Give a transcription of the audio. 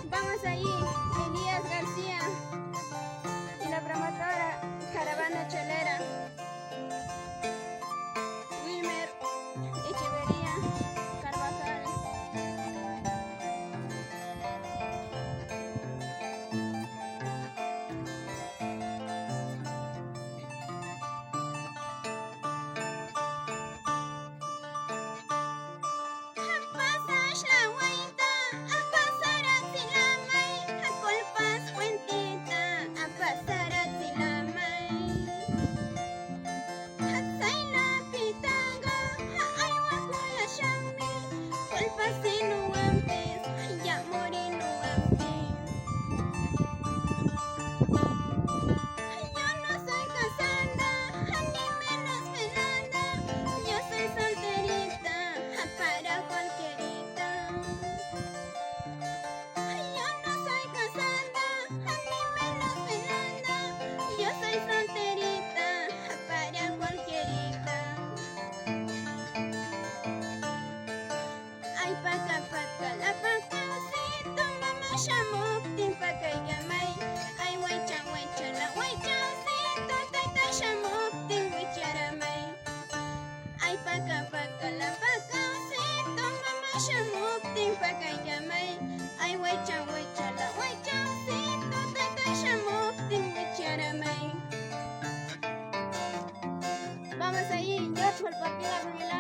Vamos ahí, Elías García y la promotora Caravana Chelera, Wilmer Echeverría Carvajal. Pasas la hueita, a pasar a Silamay, a colpas cuentita, a pasar a Silamay. A Zaila pitanga, a Ayuacula Shambi, colpas sinuampes, ya morinuampes. Yo no soy casada, ni menos velada, yo soy solterita, para cualquierita. Yo no soy casada, ni menos velada, yo soy solterita, para cualquierita. Ay, paca, la pacaucito, mamá shamuktin pacayamay. Ay, huaycha, la huaychaucito, taita shamuktin huicharamay. Ay, paca, la pacaucito, mamá shamuktin pacayamay. Ay, huaycha, la huaychaucito, taita shamuktin huicharamay. Vamos ahí, yo por papila con el